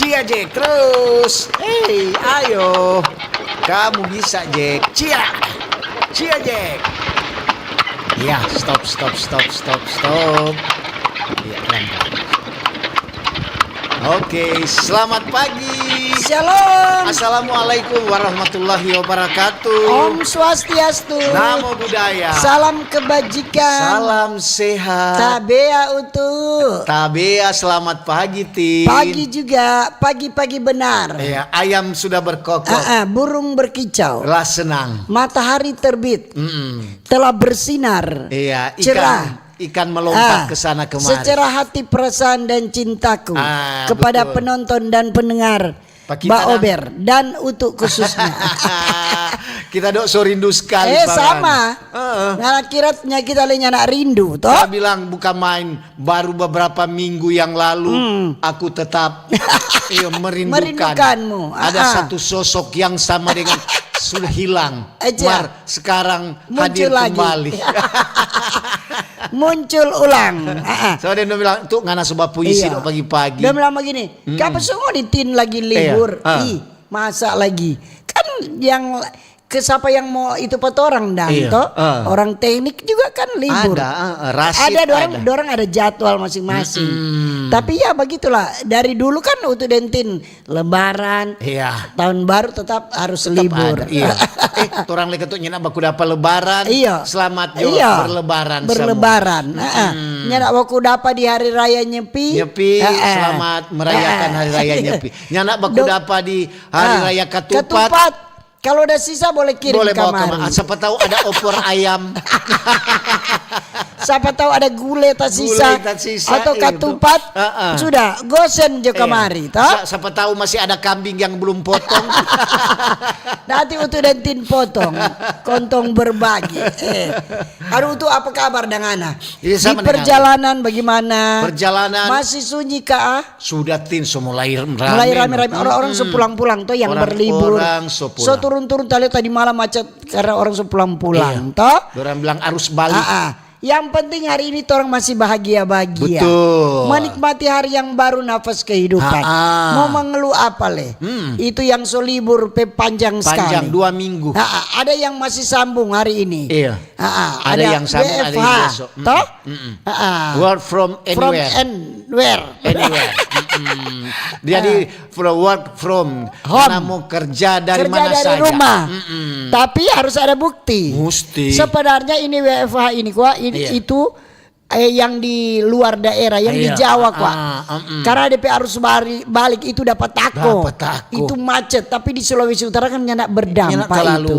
Cia Jack terus. Hey, ayo. Kamu bisa Jack. Cia Jack. Ya, stop. Ya, pelan-pelan. Oke, selamat pagi. Shalom. Assalamualaikum warahmatullahi wabarakatuh. Om Swastiastu. Namo Buddhaya. Salam kebajikan. Salam sehat. Tabea utuh. Tabea, selamat pagi Tin. Pagi juga, pagi-pagi benar. Ya, ayam sudah berkokok. Burung berkicau. Lah senang. Matahari terbit. Telah bersinar. Iya, cerah. Ikan melompat ke sana kemari. Secerah hati, perasaan dan cintaku kepada betul. penonton dan pendengar Mbak Ober dan untuk khususnya. Kita dok so rindu sekali. Sama. Kiratnya kita lainnya nak rindu toh. Saya bilang bukan main. Baru beberapa minggu yang lalu aku tetap merindukanmu. Ada satu sosok yang sama dengan sudah hilang. Sekarang muncul hadir lagi. kembali. Muncul ulang. So dia bilang tuh ngana sebab puisi dok pagi-pagi. Dia bilang begini, kapan semua ditin lagi libur? Masa lagi? Kan yang siapa yang mau itu orang toh? Orang teknik juga kan libur. Ada dorang ada jadwal masing-masing. Tapi ya begitulah. Dari dulu kan untuk dentin Lebaran, tahun baru tetap harus libur. Orang lagi tuh nyenak baku dapat Lebaran. Selamat berlebaran. Nyenak baku dapat di hari raya Nyepi. Selamat merayakan hari raya Nyepi. Nyenak baku dapat di hari raya Ketupat. Kalau ada sisa boleh kirim kamar. Siapa tahu ada opor ayam. Siapa tahu ada gulai tak sisa atau ketupat. Sudah gosen je kemari. Siapa tahu masih ada kambing yang belum potong. Nanti untuk dentin potong. Kontong berbagi. Aduh itu apa kabar dengan di perjalanan bagaimana? Perjalanan masih sunyi kah? Sudah Tin mulai rame. Orang-orang sepulang-pulang tuh yang berlibur. So turun-turun tadi malam macet karena orang sepulang-pulang toh. Orang bilang arus balik. Yang penting hari ini orang masih bahagia-bahagia. Betul. Menikmati hari yang baru, nafas kehidupan. Mau mengeluh apa Itu yang libur panjang sekali. Panjang 2 minggu. Ada yang masih sambung hari ini. Ada yang sambung, WFH, ada yang besok. Toh? Work from anywhere. Anywhere. Jadi work from home. Karena mau kerja dari mana saja. Rumah. Tapi harus ada bukti. Mesti. Sebenarnya ini WFH ini itu yang di luar daerah, yang di Jawa karena DP harus balik itu dapat tako. Itu macet. Tapi di Sulawesi Utara kan nyenak berdampak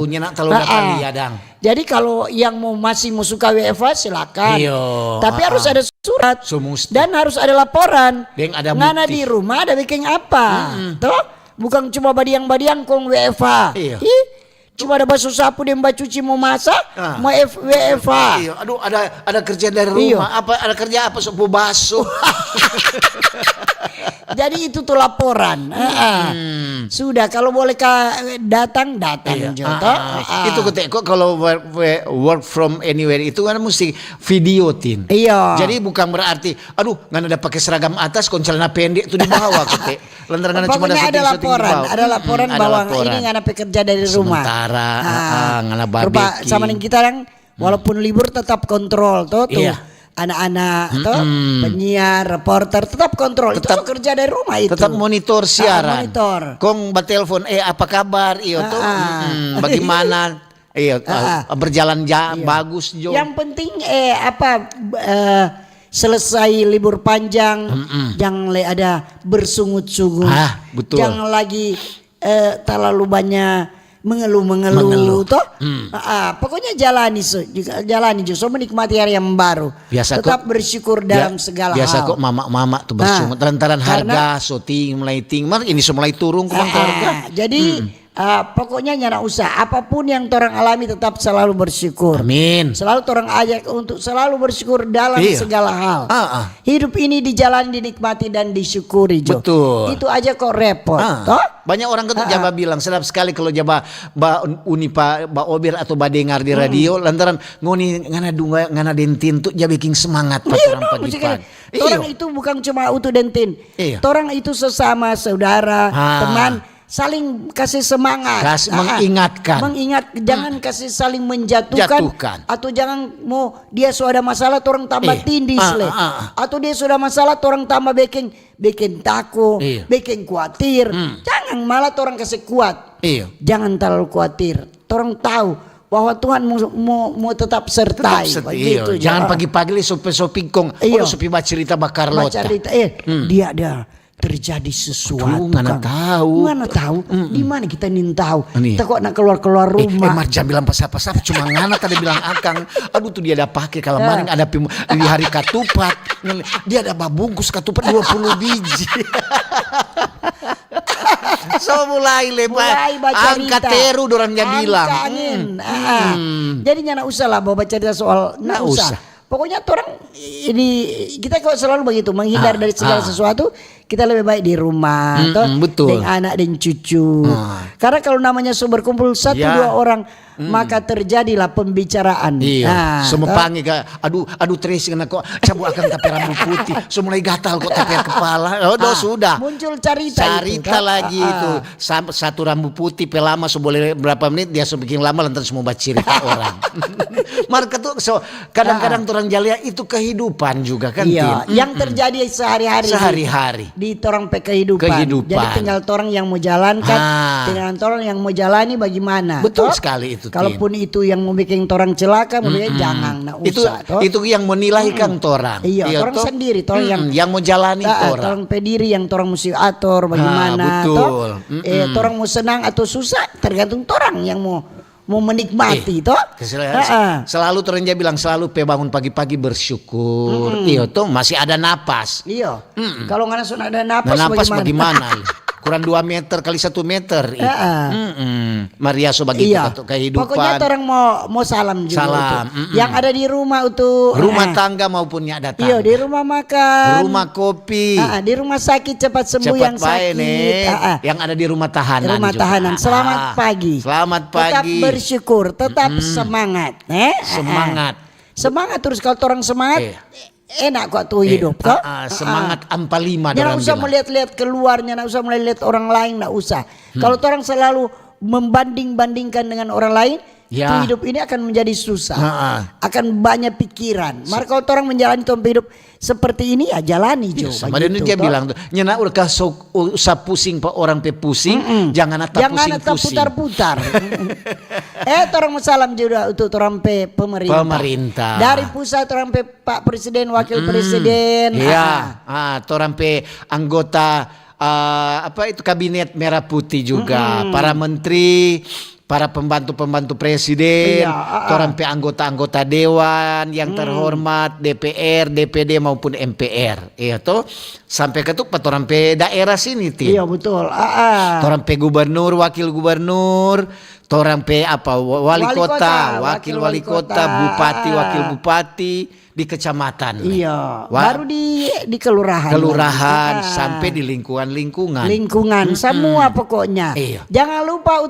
nyenak terlalu dapat liadang. Jadi kalau yang masih mau suka WFH silakan. Tapi harus ada surat dan harus ada laporan. Ngana di rumah ada bikin apa? Toh bukan cuma badiang-badiang kong WFH. Cuma ada basuh sapu dan mbak cuci mau masak, mau WFH. Aduh ada kerja dari rumah. Ada kerja apa sopo basuh. Jadi itu tuh laporan. Sudah kalau boleh datang Joto. Itu kok kalau work from anywhere itu kan mesti video Tin. Jadi bukan berarti nggak ada pakai seragam atas kon celana pendek itu di bawah Lantaran cuma ada laporan bahwa ini nggak ada pekerja dari rumah. Ngana barbecue. Sama dengan kita yang walaupun libur tetap kontrol tuh. Anak-anak penyiar, reporter tetap kontrol. Tetap itu kerja dari rumah itu. Tetap monitor siaran. Kong batelpon apa kabar? Bagaimana? Berjalan bagus Jo. Yang penting selesai libur panjang jangan ada bersungut-sungut. Betul. Jangan lagi terlalu banyak mengeluh toh. Pokoknya jalani so menikmati hari yang baru. Tetap bersyukur dalam segala hal. Biasa kok mama-mama tuh bersungut lantaran harga mulai tinggi. Ini mulai turun kemang harga. Jadi Pokoknya nyana usah apapun yang orang alami tetap selalu bersyukur. Amin. Selalu orang ajak untuk selalu bersyukur dalam segala hal. Hidup ini dijalani, dinikmati dan disyukuri, Jo. Betul. Itu aja kok repot, toh? Banyak orang kan jaba bilang sedap sekali kalau jaba Unipa Ober atau dengar di radio lantaran ngoni ngana dunga ngana dentin tuh jaba bikin semangat pas orang pagi-pagi. Orang itu bukan cuma utuh dentin. Orang itu sesama saudara, teman saling kasih semangat, mengingat, jangan kasih saling menjatuhkan, atau jangan mau dia sudah ada masalah orang tambah tindis atau dia sudah masalah orang tambah bikin takut, bikin khawatir. Jangan, malah orang kasih kuat. Jangan terlalu khawatir. Orang tahu bahwa Tuhan mau tetap sertai. Begitu, jangan pagi-pagi li sopi kong, sopi baca cerita bakar lota. Dia ada terjadi sesuatu. Mana tahu. Di mana kita nin tahu. Kita kok nak keluar rumah. Marja bilang pas-pas cuma ngana tadi bilang akang. Aduh tuh dia ada pakai kalau maring ada di hari katupat. Dia ada babungkus katupat 20 biji. So mulai angkat teru dorangnya bilang. Jadi nyana usah lah bawa cerita soal nak usah. Pokoknya orang ini kita kok selalu begitu menghindar dari segala sesuatu. Kita lebih baik di rumah, betul. dengan anak dan cucu. Karena kalau namanya berkumpul 1-2 orang, maka terjadilah pembicaraan. Semua panggil aduh Tracy kena kok cabut akan tapi rambut putih, so mulai gatal kok tapi kepala. Sudah. Muncul cerita lagi itu. Satu rambut putih pelama so boleh berapa menit dia so bikin lama lantas semua baca cerita orang. Marka tuh kadang-kadang orang jalia itu kehidupan juga kan. Yang terjadi sehari-hari. Di orang kehidupan. Jadi tinggal orang yang mau jalankan, tinggal orang yang mau jalani bagaimana. Betul sekali itu. Kalaupun itu yang mau bikin orang celaka, jangan nak usah. Itu yang menilaikan orang. Orang sendiri, orang yang mau jalani orang. Orang pediri yang orang mesti atur bagaimana. Betul. Orang mau senang atau susah tergantung orang yang mau menikmati toh. Selalu terenja bilang selalu bangun pagi-pagi bersyukur. Toh masih ada napas. Kalau nggak ada napas bagaimana? Kurang 2 meter kali 1 meter. Maria so begitu kehidupan. Pokoknya orang mau salam juga. Yang ada di rumah itu rumah tangga maupun ada tangga. Di rumah makan, rumah kopi. Di rumah sakit cepat sembuh yang sakit. Yang ada di rumah tahanan. Selamat pagi. Tetap bersyukur, tetap semangat. Semangat terus kalau orang semangat. Enak kok tuh hidup toh. Semangat ampalima. Jangan usah melihat-lihat keluarnya, jangan usah melihat orang lain, enggak usah. Kalau orang selalu membanding-bandingkan dengan orang lain, hidup ini akan menjadi susah. Akan banyak pikiran. Maka kalau orang menjalani hidup seperti ini ya jalani Jo. Sama dia bilang tuh, nyana urka usah pusing pak orang pusing, jangan pusing-pusing. Putar-putar. Orang salam juga untuk orang pemerintah. Dari pusat orang Pak Presiden, Wakil Presiden. Orang anggota itu kabinet merah putih juga, para menteri, para pembantu-pembantu presiden, orang anggota-anggota dewan yang terhormat, DPR, DPD maupun MPR. Sampai ke orang daerah sini betul. Orang gubernur, wakil gubernur, orang wali kota, wakil wali kota, bupati, wakil bupati di kecamatan. Baru di kelurahan sampai di lingkungan semua pokoknya. Jangan lupa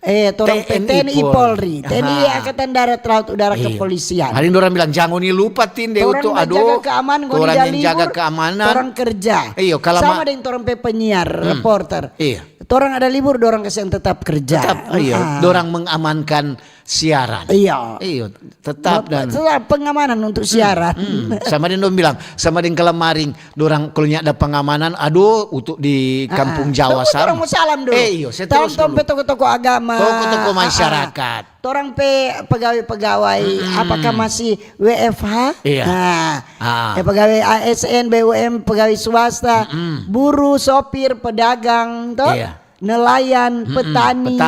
TNI Polri, TNI Angkatan Darat, Laut, Udara, Kepolisian. Hari ini orang bilang jangan lupa jaga keamanan, orang yang jaga keamanan, orang kerja. Sama dengan orang penyiar, reporter. Orang ada libur, orang kesehatan tetap kerja. Orang mengamankan siaran. Tetap pengamanan untuk siaran. Sama dia bilang, sama dengan kelemaring, orang kalau ada pengamanan, untuk di kampung Jawa sama. Orang mau salam dulu. Tahun toko-toko agama, toko-toko masyarakat. Orang pegawai-pegawai, apakah masih WFH? Pegawai ASN, BUM, pegawai swasta, buruh, sopir, pedagang, nelayan, petani,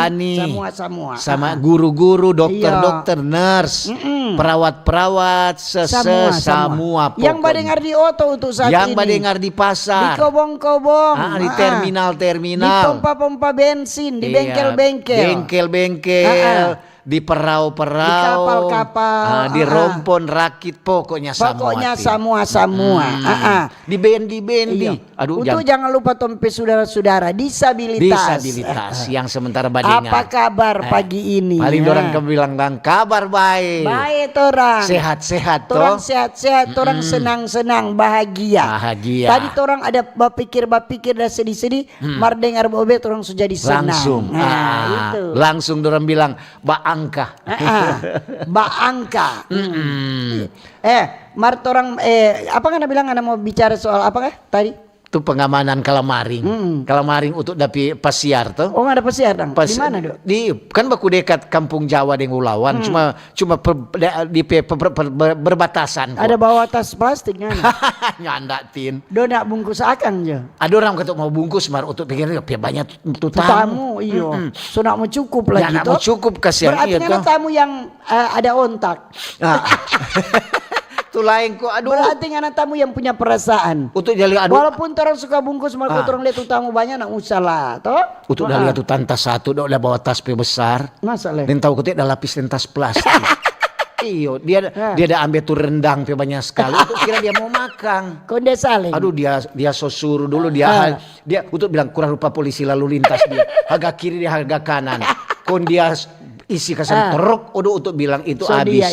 semua. Sama guru-guru, dokter-dokter, nurse, perawat-perawat, semua pokoknya. Yang badengar di oto untuk saat yang ini. badengar di pasar. Di kobong-kobong. Di terminal-terminal. Di pompa-pompa bensin, di bengkel-bengkel. Bengkel-bengkel. Di perau-perau, di kapal-kapal, di rompon, rakit, pokoknya semua. Di bendi. Aduh, untuk jangan lupa tompe saudara-saudara disabilitas. Yang sementara badengar. Apa kabar pagi ini? Paling orang bilang bang kabar baik. Baik orang. Sehat-sehat toh. Orang sehat-sehat, orang senang-senang, bahagia. Tadi orang ada bapikir dan sedih-sedih, mar dengar bobe orang sudah jadi senang. Langsung. Itu. Langsung orang bilang Angka. Angka. Mart orang apa kan bilang Anda mau bicara soal apa tadi? Itu pengamanan Kalamaring. Kalamaring untuk dapi pasiar tuh. Oh, ada pasiar dong. Di mana, Dok? Kan baku dekat Kampung Jawa dengan Ulawan, cuma di berbatasan. Ada bawa tas plastiknya. Nyandatin. Dona bungkus akan aja. Ada orang ketuk mau bungkus mar untuk pikir banyak tamu. Iyo. So nak mau cukup lagi mau cukup kasihan. Berarti kan tamu yang ada ontak. Itu lain kok. Berarti anak tamu yang punya perasaan. Untuk jali walaupun orang suka bungkus, malah orang lihat tamu banyak nak usah lah, toh. Untuk lihat tuh tantas satu, udah bawa tas besar. Masalah. Dan tahu ketik dah lapis tas plastik. Iyo, dia ada ambil tuh rendang banyak sekali. Untuk kira dia mau makan. Konde saling. Aduh dia suruh dulu dia untuk bilang kurang rupa polisi lalu lintas dia. Harga kiri dia harga kanan. Kon dia isi kasan teruk untuk bilang itu habis.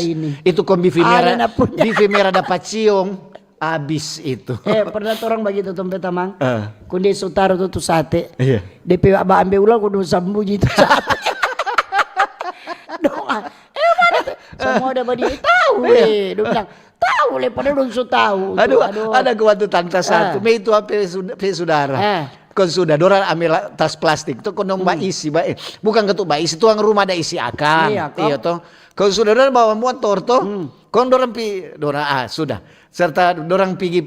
Itu kombi bivi merah dapat ciong habis itu. Pernah orang begitu tempe tamang. Kunde sutaro tuh sate. Iya. DP aba ambil ulang kudu sambunyi itu sate. Doa. Mana tuh? Semua udah badi tahu dia bilang tahu pada dong tahu. Aduh. Ada gua tuh tante satu. Me itu apa saudara. Kon sudah dorang ambil tas plastik tuh kon mbak isi bukan ketuk mbak isi tuang rumah ada isi akan iya toh kon sudah dorang bawa motor toh kon dorang sudah serta dorang pergi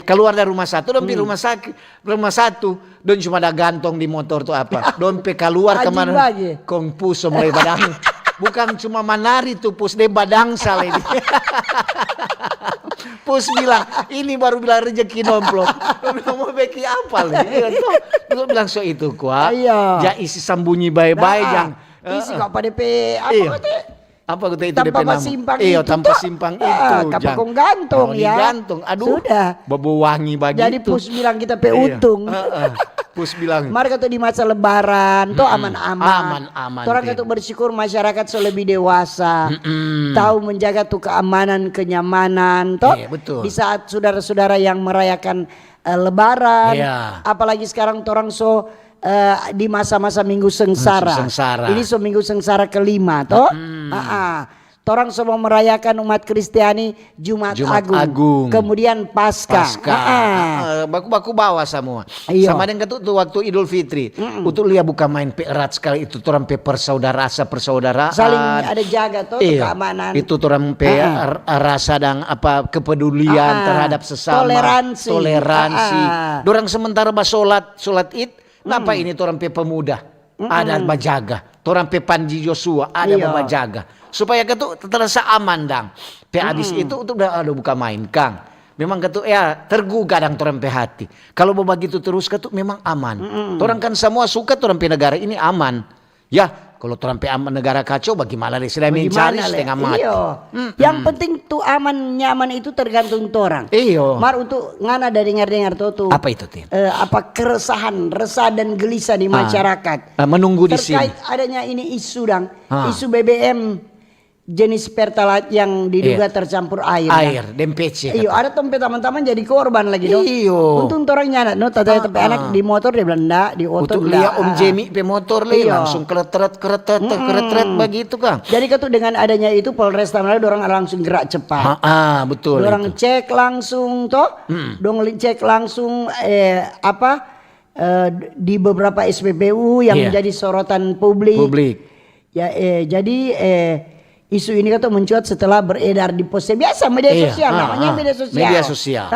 keluar dari rumah satu don pergi rumah satu don cuma ada gantong di motor tuh apa don keluar kemana kon pus mulai badang bukan cuma manari tuh pus de badang salah ini. Pus bilang ini baru bilang rezeki nomplok. Bilang mau beki apa lagi? Itu bilang so itu kuat. Ja isi sambunyi baik-baik yang isi kok pada apa kata itu DP nama? Tanpa simpang itu. Kapakong gantung ya. Gantung. Aduh. Sudah. Bau wangi begitu. Jadi Pus bilang kita untung. Pus bilang. Mari kata di masa lebaran tuh aman-aman. Aman. Orang kata bersyukur masyarakat so lebih dewasa. Tahu menjaga tuh keamanan, kenyamanan toh. Betul. Di saat saudara-saudara yang merayakan lebaran, apalagi sekarang orang so di masa-masa minggu sengsara. Ini so minggu sengsara kelima toh. Torang semua merayakan umat Kristiani Jumat Agung. Kemudian Paskah. Baku bawa semua. Sama dengan itu waktu Idul Fitri. Untuk lihat bukan main erat sekali itu torang persaudaraan. Saling ada jaga tuh keamanan. Itu torang rasa dan kepedulian terhadap sesama. Toleransi. Dorang sementara solat Id. Kenapa ini torang pemuda ada bajaga. Torang Panji Joshua ada bajaga. Supaya ketu terasa aman dang. Habis itu udah buka main Kang. Memang ketu tergugah dang torang hati. Kalau mau begitu terus ketu memang aman. Torang kan semua suka torang negara ini aman. Ya, kalau torang aman negara kacau bagaimana deh sudah mencari setengah mati. Yang penting tuh aman nyaman itu tergantung torang. Mar untuk ngana dari dengar tuh. Apa itu Tin? Keresahan, resah dan gelisah di masyarakat. Menunggu di sini. Terkait adanya ini isu isu BBM jenis Pertalite yang diduga tercampur air. DMPC. Ada tempe teman-teman jadi korban lagi dong. Untung orang nyana tata tempe anak di motor dia bilang di otot lihat Om Jemi pe motor langsung keretret begitu Kang. Jadi ketu dengan adanya itu Polresta Manado orang langsung gerak cepat. Betul. Orang cek langsung cek langsung di beberapa SPBU yang menjadi sorotan publik. Ya jadi isu ini kan mencuat setelah beredar di post biasa media sosial namanya media sosial.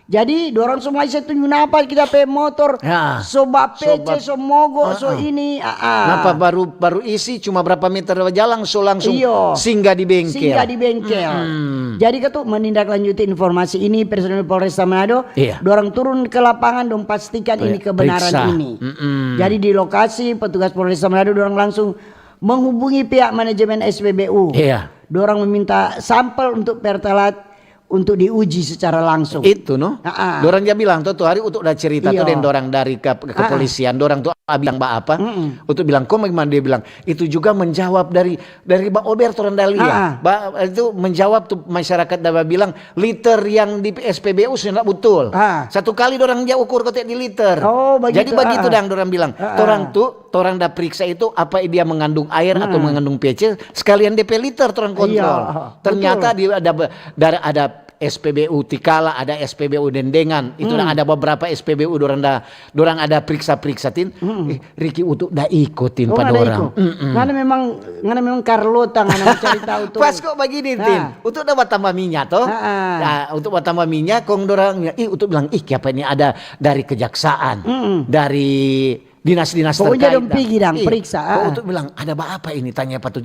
Jadi dorang semua saya tunjuk apa kita pe motor, soba PC, so mogok, so ini. Napa baru isi cuma berapa meter jalan so langsung singgah di bengkel. Jadi ketuk menindaklanjuti informasi ini personel Polresta Manado, dorang turun ke lapangan dong pastikan ini kebenaran ini. Jadi di lokasi petugas Polresta Manado dorang langsung menghubungi pihak manajemen SPBU. Dorang meminta sampel untuk Pertalite untuk diuji secara langsung. Itu dorang dia bilang tuh hari untuk udah cerita tuh dan dorang dari kepolisian, dorang tuh bilang apa? Untuk bilang kok bagaimana dia bilang itu juga menjawab dari Mbak Ober Torandalia. Itu menjawab tuh masyarakat dah bilang liter yang di SPBU sudah betul. Satu kali dorang dia ukur kotek di liter. Jadi begitu dorang bilang. Torang dah periksa itu apa dia mengandung air atau mengandung PC sekalian DP liter torang kontrol. Ternyata ada SPBU Tikala, ada SPBU Dendengan, itu ada beberapa SPBU dorang ada periksa-periksatin. Riki untuk dah ikutin pada orang. Ngana memang Carlota ngana mencari tahu tuh. Pas kok begini Tin, untuk dah tambah minyak toh. Untuk tambah minyak kong dorang untuk bilang apa ini ada dari kejaksaan, dari dinas-dinas terkait. Pokoknya dong pergi periksa. Untuk bilang ada apa ini tanya patu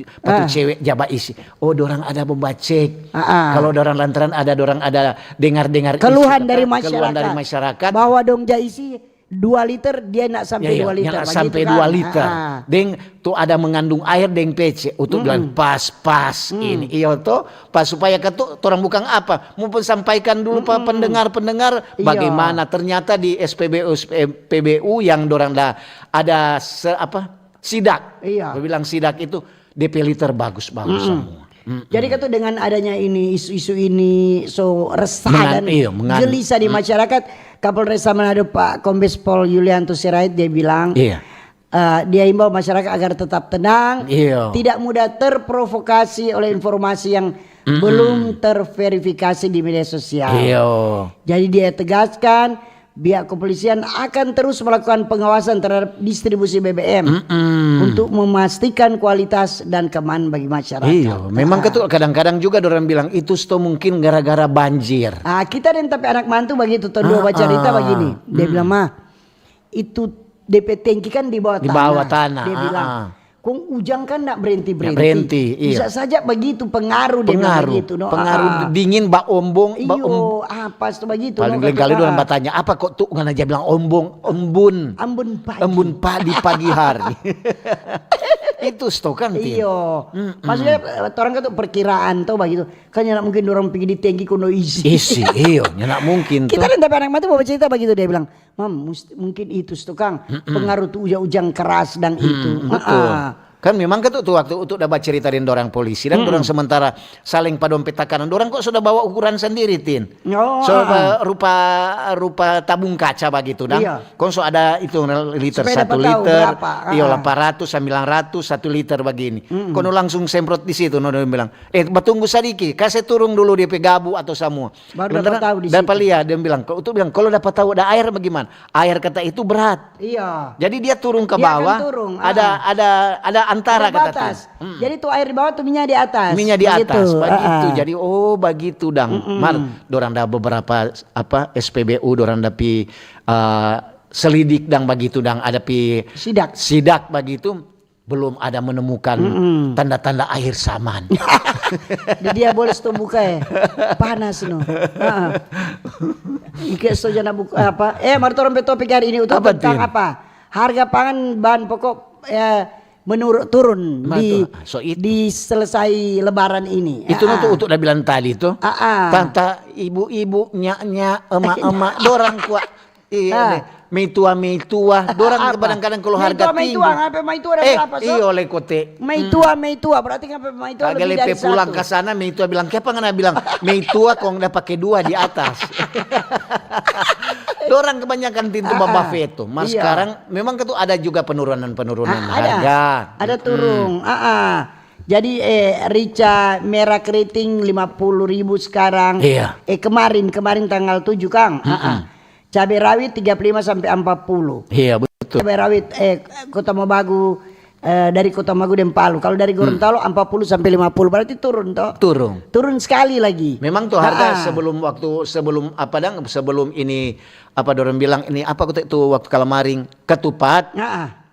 cewek jaba isi. Dorang ada membacek. Kalau dorang lantaran dorang ada dengar keluhan dari masyarakat. Bahwa dong isi 2 liter dia nak sampai 2 liter. Nak sampai 2 liter. Deng tuh ada mengandung air deng PC. Untuk bilang pas ini. Iya toh pas supaya ketuk orang bukan apa. Mau sampaikan dulu pak pendengar bagaimana ternyata di SPBU yang dorang ada sidak. Bilang sidak itu DP liter bagus semua. Jadi kan tuh dengan adanya ini isu-isu ini so resah dan gelisah di masyarakat, Kapolresta Manado Pak Kombes Pol Yulianto Sirait dia bilang dia imbau masyarakat agar tetap tenang, tidak mudah terprovokasi oleh informasi yang belum terverifikasi di media sosial. Jadi dia tegaskan pihak kepolisian akan terus melakukan pengawasan terhadap distribusi BBM untuk memastikan kualitas dan keamanan bagi masyarakat. Memang kadang-kadang juga orang bilang itu mungkin gara-gara banjir. Kita dan tapi anak mantu begitu dua baca cerita begini. Dia bilang itu DP tangki kan di bawah tanah. Dia bilang kong ujang kan nak berhenti. Bisa saja begitu pengaruh begitu. Pengaruh dingin ombong. Apa itu begitu. Paling kali orang bertanya apa kok tuh nggak aja bilang embun pagi pagi hari. Itu kan. Maksudnya orang kan tuh perkiraan tuh begitu. Kan nyak mungkin orang pergi di tangki kuno isi. Nyak mungkin. Kita dan tapi anak mati mau cerita begitu dia bilang, mungkin itu Kang pengaruh tuh ujang keras dan itu. Betul. Kan memang waktu untuk dapat cerita dari orang polisi dan orang sementara saling padompet takanan. Orang kok sudah bawa ukuran sendiri Tin. Rupa tabung kaca begitu Kok ada itu liter 1 liter. 800, 900, 1 liter begini. Kono langsung semprot di situ. Dia bilang, tunggu sedikit, kasih turun dulu dia gabu atau semua. Baru dapat tahu di situ. Dapat lihat dia bilang, kalau dapat tahu ada air bagaimana? Air kata itu berat. Jadi dia turun ke bawah. Ada antara kata. Jadi tuh air di bawah tuh minyak di atas. Minyak di atas begitu. Jadi begitu dorang ada beberapa SPBU dorang ada selidik begitu ada sidak begitu belum ada menemukan tanda-tanda air saman. Dia boleh buka panas Ike sojana buka apa? Martoron topik hari ini tentang apa? Harga pangan bahan pokok turun di selesai lebaran ini. Itu untuk udah bilang tadi tuh. Tanta ibu-ibu nyak-nyak emak-emak dorang kuat. Meitua dorang kadang-kadang kalau harga tinggi. Meitua berapa oleh kote. Meitua berarti ngapa Meitua lebih dari 1. Pulang ke sana Meitua bilang, "Kenapa ngana bilang Meitua kok udah pakai 2 di atas." Dorang kebanyakan tintu Baba Veto. Sekarang memang ada juga penurunan harga. Ada turun. Jadi rica merah keriting 50.000 sekarang. Kemarin tanggal 7 Kang. Cabai rawit 35 sampai 40. Iya betul. Cabai rawit Kota Mobagu dari Kota Magu dan Palu. Kalau dari Gorontalo 40 sampai 50 berarti turun toh. Turun sekali lagi. Memang tuh harga sebelum ini apa dorong bilang ini apa itu waktu Kalamaring ketupat.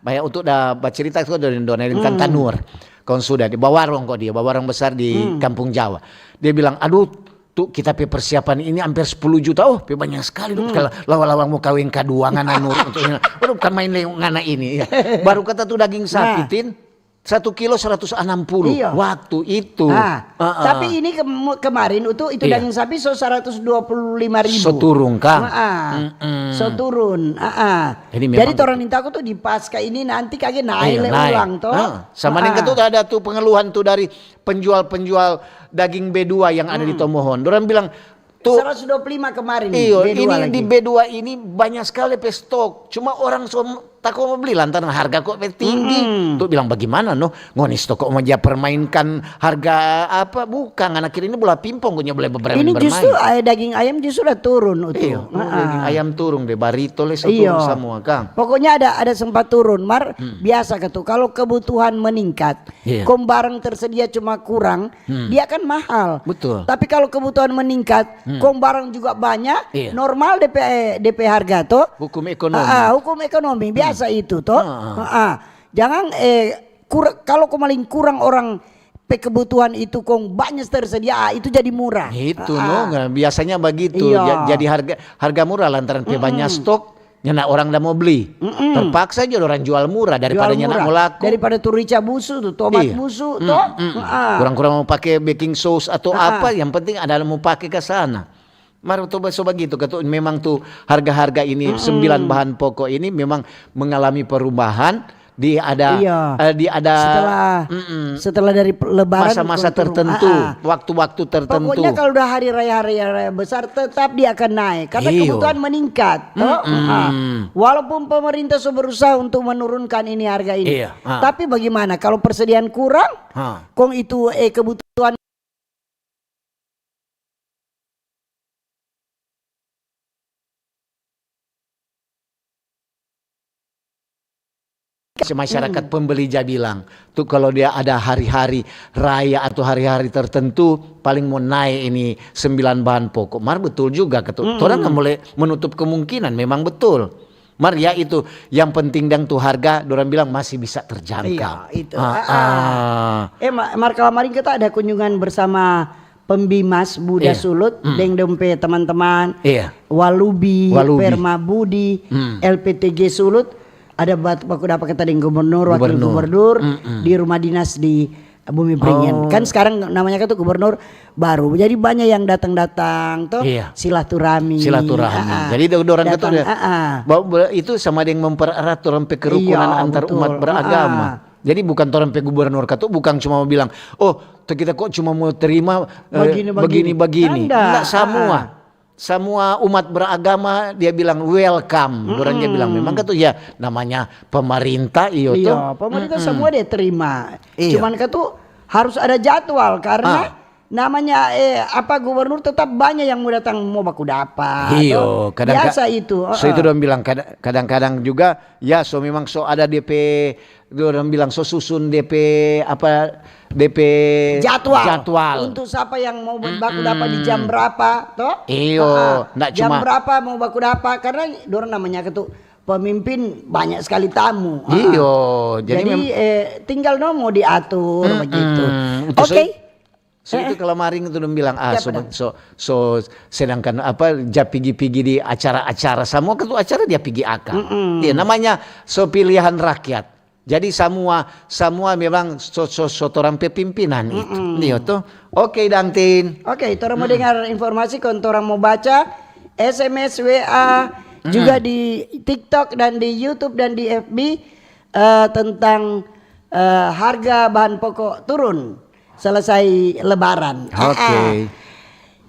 Banyak untuk dah cerita itu dari Donelin kan Tanur. Kau sudah di Bawarong kok dia, Bawarong besar di Kampung Jawa. Dia bilang, "Aduh, tuh kita persiapan ini hampir 10 juta. Oh, banyak sekali tuh kalau lawang mau kawin kedua ngana Nur untuk ini. Waduh, bukan main ngana ini ya. Baru kata tuh daging sapi tin 1 kilo 160 waktu itu. Tapi ini kemarin itu daging sapi 125.000. So turun Kang. So turun. Jadi orang minta aku tuh di pasca ini nanti kagak naik ulang toh. Sama dengan tuh ada tuh pengeluhan tuh dari penjual-penjual daging B2 yang ada di Tomohon. Orang bilang tuh 125 kemarin. Ini lagi. Di B2 ini banyak sekali stok. Cuma orang tak mau beli lantaran harga kok tinggi. Tuh bilang bagaimana ngonis toko mau dia permainkan harga apa bukan anak kiri ini bola pingpong punya boleh beberapa ini bermain. Justru daging ayam justru udah turun daging ayam turun deh barito turun semua Kang. Pokoknya ada sempat turun biasa gitu. Kalau kebutuhan meningkat, kom barang tersedia cuma kurang, dia kan mahal. Betul. Tapi kalau kebutuhan meningkat, kom barang juga banyak, normal DP harga tuh. Hukum ekonomi. Hukum ekonomi biasa itu toh. Jangan kalau kemarin kurang orang kebutuhan itu kong banyak tersedia itu jadi murah. Itu biasanya begitu. Jadi harga murah lantaran banyak stok. Nyana orang dah mau beli, terpaksa aja orang jual murah daripada nyana mau laku. Daripada turica busuk tuh, tomat busuk tuh. Kurang-kurang mau pakai baking sauce atau apa, yang penting ada mau pakai ke sana. Mari coba gitu, memang tuh harga-harga ini 9 bahan pokok ini memang mengalami perubahan. Setelah dari lebaran masa-masa tertentu, waktu-waktu tertentu. Pokoknya kalau udah hari raya besar tetap dia akan naik karena kebutuhan meningkat. Walaupun pemerintah sudah berusaha untuk menurunkan ini harga ini. Tapi bagaimana kalau persediaan kurang? Kong itu kebutuhan masyarakat pembeli dia bilang tuh kalau dia ada hari-hari raya atau hari-hari tertentu paling mau naik ini 9 bahan pokok. Betul juga orang nggak boleh menutup kemungkinan memang betul. Ya itu yang penting dan tuh harga orang bilang masih bisa terjangkau. Itu. Kemarin kita ada kunjungan bersama Pembimas Buddha Sulut, Deng Dompe teman-teman, Walubi, Perma Budi, LPTG Sulut. Ada baku dapat kita dengan gubernur, wakil gubernur di rumah dinas di Bumi Beringin. Kan sekarang namanya kan tuh gubernur baru. Jadi banyak yang datang tuh silaturahmi. Jadi orang itu sama dengan mempererat orang kerukunan antar umat beragama. Jadi bukan orang gubernur bukan cuma mau bilang, "Oh, kita kok cuma mau terima begini." Enggak semua umat beragama dia bilang welcome. Orangnya bilang memang namanya pemerintah pemerintah semua dia terima. Cuman harus ada jadwal karena namanya gubernur tetap banyak yang mau datang mau baku dapat. Biasa itu. Itu orang bilang kadang-kadang juga memang ada DP orang bilang susun DP jadwal untuk siapa yang mau baku dapat di jam berapa toh? Jam cuma berapa mau baku dapat karena dorang namanya pemimpin banyak sekali tamu. Jadi tinggal mau diatur begitu. Oke. Itu kalau maring itu udah bilang sedangkan pigi-pigi di acara-acara semua acara dia pigi akan. Namanya pilihan rakyat. Jadi semua memang sotoran pimpinan itu. Oke, Dangtin. Oke, orang mau dengar informasi, kalau orang mau baca SMS, WA, juga di TikTok dan di YouTube dan di FB tentang harga bahan pokok turun selesai Lebaran. Oke.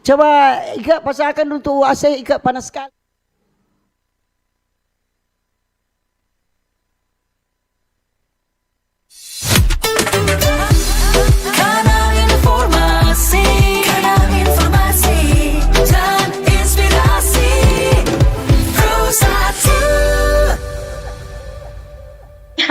Coba Ika pasangkan untuk AC Ika panas sekali.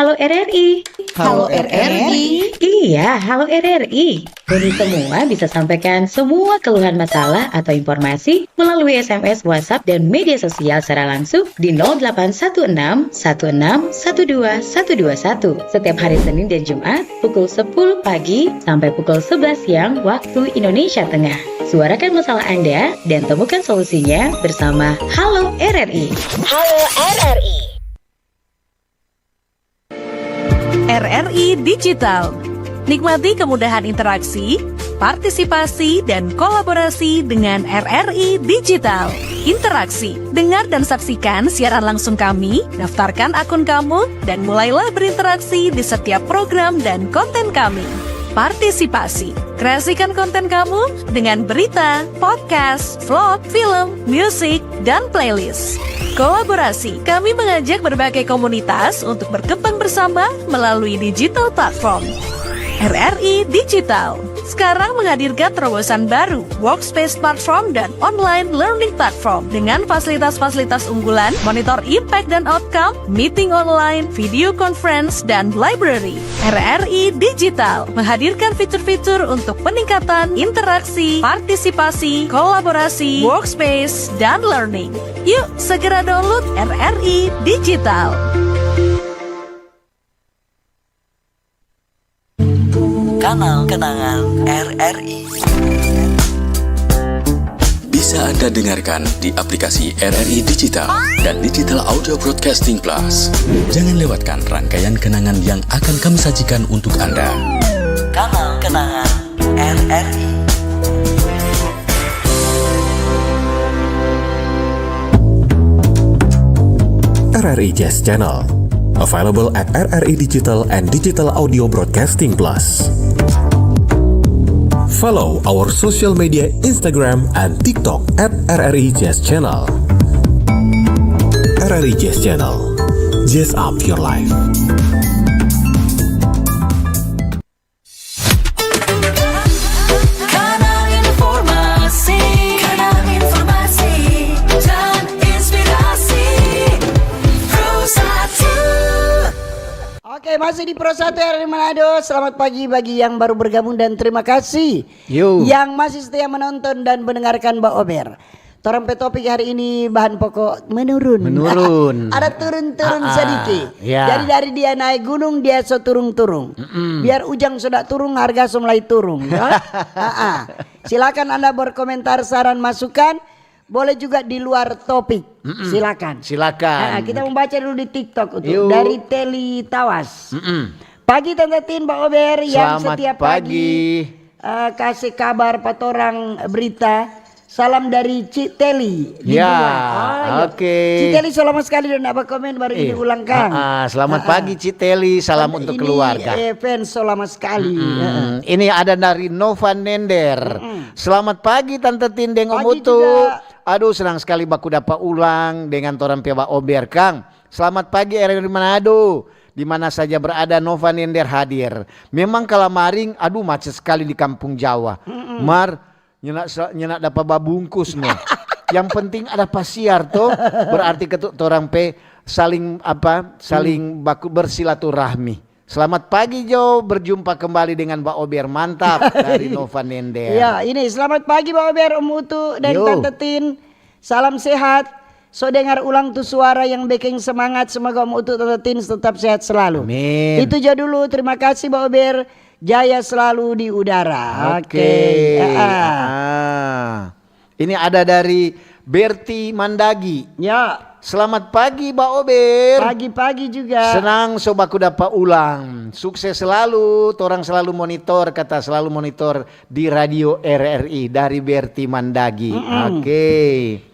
Halo RRI. Halo RRI. Iya, halo RRI. Kami semua bisa sampaikan semua keluhan masalah atau informasi melalui SMS, WhatsApp, dan media sosial secara langsung di 0816 16 12 121 setiap hari Senin dan Jumat pukul 10 pagi sampai pukul 11 siang waktu Indonesia Tengah. Suarakan masalah Anda dan temukan solusinya bersama Halo RRI. Halo RRI. RRI Digital. Nikmati kemudahan interaksi, partisipasi, dan kolaborasi dengan RRI Digital. Interaksi, dengar dan saksikan siaran langsung kami, daftarkan akun kamu, dan mulailah berinteraksi di setiap program dan konten kami. Partisipasi, kreasikan konten kamu dengan berita, podcast, vlog, film, musik, dan playlist. Kolaborasi, kami mengajak berbagai komunitas untuk berkembang bersama melalui digital platform. RRI Digital sekarang menghadirkan terobosan baru, workspace platform dan online learning platform dengan fasilitas-fasilitas unggulan, monitor impact dan outcome, meeting online, video conference, dan library. RRI Digital menghadirkan fitur-fitur untuk peningkatan interaksi, partisipasi, kolaborasi, workspace, dan learning. Yuk segera download RRI Digital. Kanal Kenangan RRI bisa Anda dengarkan di aplikasi RRI Digital dan Digital Audio Broadcasting Plus. Jangan lewatkan rangkaian kenangan yang akan kami sajikan untuk Anda. Kanal Kenangan RRI. RRI Jazz Channel, available at RRI Digital and Digital Audio Broadcasting Plus. Follow our social media Instagram and TikTok at RRI Jazz Channel. RRI Jazz Channel, jazz up your life. Oke, masih di Pro 1 RRI Manado. Selamat pagi bagi yang baru bergabung dan terima kasih yang masih setia menonton dan mendengarkan Mbak Ober. Torang topik hari ini bahan pokok menurun. Ada turun-turun sedikit. Jadi dari dia naik gunung dia so turun-turun. Biar ujang sudah turun harga so mulai turun. Silakan Anda berkomentar, saran, masukan. Boleh juga di luar topik. Silakan. Kita membaca dulu di TikTok itu dari Teli Tawas. Pagi Tante Tin, Mbak Ober yang setiap pagi kasih kabar patorang berita. Salam dari Cik Teli. Oke. Cik Teli selamat sekali dan apa komen baru ini ulang Kang. Selamat pagi Cik Teli, salam untuk keluarga. Fans selamat sekali. Ini ada dari Nova Nender. Selamat pagi Tante Tin Deng Pagi Omutu. juga. Aduh senang sekali baku dapat ulang dengan Toran Pia Ober Kang. Selamat pagi RRI Manado. Di mana saja berada Nova Nender hadir. Memang kalamaring aduh macet sekali di kampung Jawa. Nyenak dapat babungkus nih. Yang penting ada pasiar toh. Berarti ketuk orang pe saling baku bersilaturahmi. Selamat pagi Jo, berjumpa kembali dengan Mbak Ober, mantap dari Nova Nender. Ya, ini selamat pagi Mbak Ober, Om Utu dan Tante Tin. Salam sehat. So dengar ulang tuh suara yang bikin semangat. Semoga Om Utu Tante Tin tetap sehat selalu. Amin. Itu aja dulu. Terima kasih Mbak Ober. Jaya selalu di udara. Oke. Ini ada dari Berti Mandagi. Ya. Selamat pagi Mbak Ober. Pagi-pagi juga. Senang sobaku dapat ulang. Sukses selalu. Torang selalu monitor di radio RRI dari Berti Mandagi. Oke.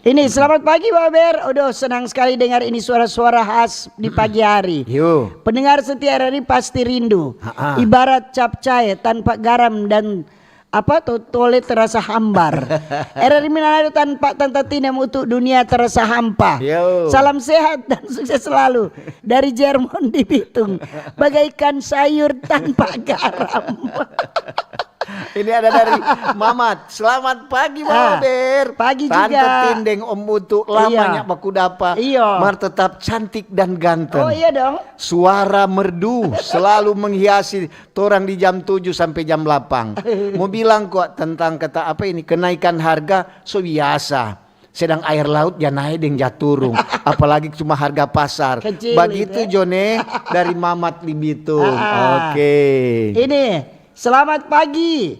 Ini selamat pagi Mbak Ober. Udah senang sekali dengar ini suara-suara khas di pagi hari. Pendengar setia RRI pasti rindu. Ibarat capcay tanpa garam dan tole terasa hambar. RRI Manado tanpa Tante Tina untuk dunia terasa hampa. Salam sehat dan sukses selalu dari Jerman di Bitung. Bagaikan sayur tanpa garam. Ini ada dari Mamat. Selamat pagi Bober. Pagi Tante juga. Tindeng Om Utu lamanya baku dapa. Iya. Mar tetap cantik dan ganteng. Oh iya dong. Suara merdu selalu menghiasi torang di jam 7 sampai jam 8. Mau bilang kok tentang kata apa ini kenaikan harga so biasa. Sedang air laut ya naik deng jaturung. Apalagi cuma harga pasar. Kecil Begitu itu, Jone dari Mamat Libitung. Oke. Ini selamat pagi.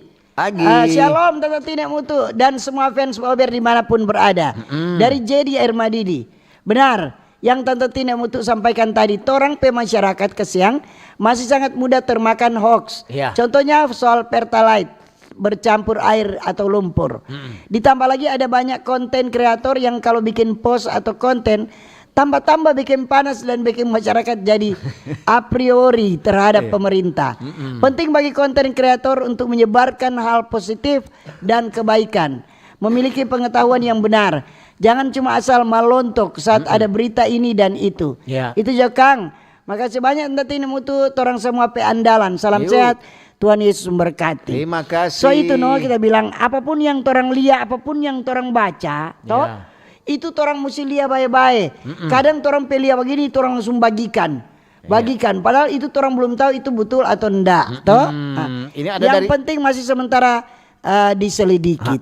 Shalom Tante Tindeng Mutu dan semua fans Bober dimanapun berada. Dari Jedi Air Madidi. Benar. Yang Tante Tindeng Mutu sampaikan tadi, torang masyarakat Kesiang masih sangat mudah termakan hoax. Ya. Contohnya soal Pertalite bercampur air atau lumpur. Ditambah lagi ada banyak konten kreator yang kalau bikin post atau konten tambah-tambah bikin panas dan bikin masyarakat jadi a priori terhadap pemerintah. Penting bagi konten kreator untuk menyebarkan hal positif dan kebaikan. Memiliki pengetahuan yang benar. Jangan cuma asal melontok saat ada berita ini dan itu. Itu aja Kang. Makasih banyak Tante Tindeng Mutu, torang semua andalan. Salam sehat. Tuhan Yesus memberkati. Terima kasih. So itu kita bilang apapun yang torang lihat, apapun yang torang baca, itu torang mesti lihat baik-baik. Kadang torang pelia begini, torang langsung bagikan. Padahal itu torang belum tahu itu betul atau enggak. Ini ada yang penting masih sementara diselidiki.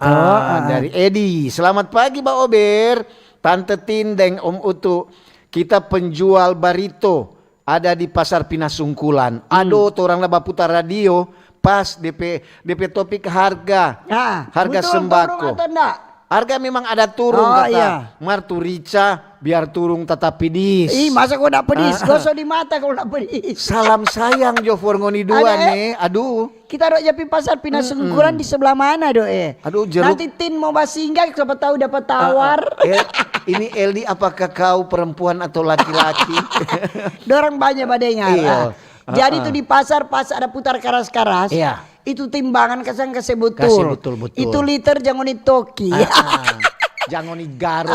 Dari Edi. Selamat pagi Mbak Ober. Tante Tindeng Om Utu. Kita penjual barito. Ada di Pasar Pinasungkulan. Aduh, orang lah putar radio pas DP topik harga. Harga betul, sembako. Turun atau enggak? Harga memang ada turun kata. Iya. Martu Rica biar turun tetap pedis. Masa kau nak pedis? Gosok di mata kau nak pedis. Salam sayang Jo Forngoni dua nih. Aduh. Kita dok japi Pasar Pinasungkulan di sebelah mana dok Aduh jeruk. Nanti Tin mau singgah siapa tahu dapat tawar. Ini Eldi apakah kau perempuan atau laki-laki? Dorang banyak badengar. Iya. Jadi itu di pasar pas ada putar karas-karas. Iya. Itu timbangan kasang kasih betul. Kasih betul-betul. Itu liter jangan ditoki. Jangan digaro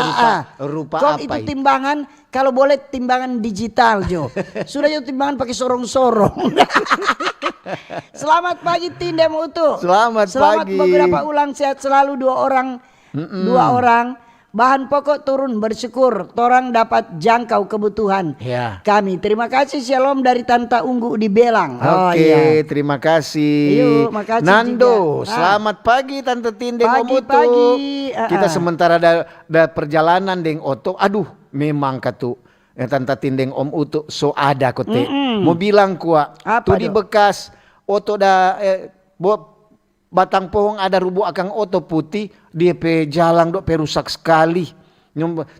rupa Kok apa itu timbangan kalau boleh timbangan digital Jo. Sudah Jo timbangan pakai sorong-sorong. Selamat pagi Tindeng Mutu. Selamat pagi. Beberapa ulang sehat selalu dua orang. Bahan pokok turun bersyukur. Torang dapat jangkau kebutuhan kami. Terima kasih Shalom dari Tante Unggu di Belang. Oke, terima kasih. Yuk, makasih Nando, juga. selamat pagi Tante Tindeng Om Utu. Pagi. Kita sementara ada perjalanan deng oto. Aduh, memang katu. Tante Tindeng Om Utu so ada kote. Mau bilang kuat. Apa tuh di bekas oto batang pohon ada rubuh akang oto putih DP jalan dok perusak sekali.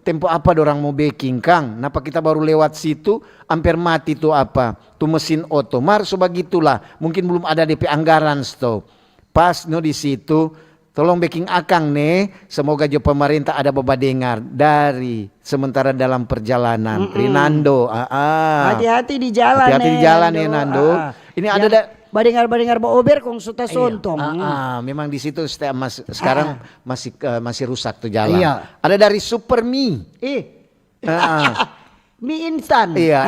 Tempo apa dorang mau baking Kang? Napa kita baru lewat situ hampir mati tuh apa? Tuh mesin oto. So begitulah. Mungkin belum ada DP anggaran sto. Pas di situ tolong baking akang nih. Semoga jo pemerintah ada dengar dari sementara dalam perjalanan. Rinando. Hati-hati di jalan. Hati-hati di jalan ya Nando. Ini ada badengar Ober kong suta sontong. Memang di situ sekarang masih rusak tuh jalan. Ada dari Super Mie. Mie instan. Iya.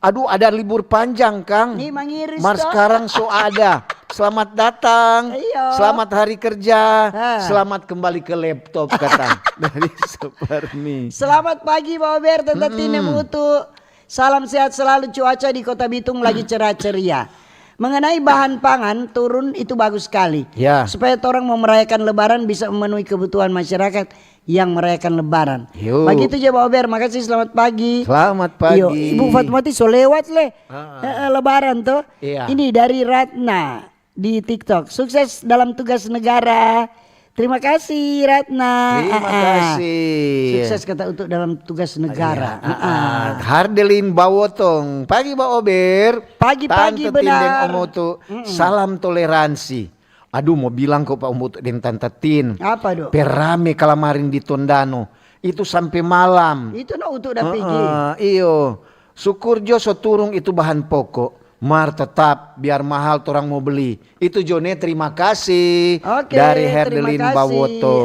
Aduh, ada libur panjang Kang. Mangiris sekarang so ada. Selamat datang. Selamat hari kerja. Selamat kembali ke laptop kata dari Super Mie. Selamat pagi Pak Ober, Tante Tindeng Mutu. Salam sehat selalu, cuaca di Kota Bitung lagi cerah ceria. Mengenai bahan pangan turun itu bagus sekali. Supaya orang mau merayakan Lebaran bisa memenuhi kebutuhan masyarakat yang merayakan Lebaran. Begitu aja Pak Ober, makasih selamat pagi. Selamat pagi. Ibu Fatmawati so lewat Lebaran tuh. Ini dari Ratna di TikTok. Sukses dalam tugas negara. Terima kasih Ratna. Terima kasih. Sukses kata untuk dalam tugas negara. Hardelin Bawotong. Pagi Mbak Ober. Pagi-pagi benar. Tante Tindeng Om Utu. Salam toleransi. Aduh mau bilang kok Pak Om Utu dan Tante Tin. Apa dong? Perame kalamarin di Tondano. Itu sampai malam. Itu Utu udah pergi. Iyo. Syukur jo so turung itu bahan pokok. Mar tetap biar mahal orang mau beli. Itu Jone terima kasih. Oke, dari terima Herdelin kasih. Bawoto.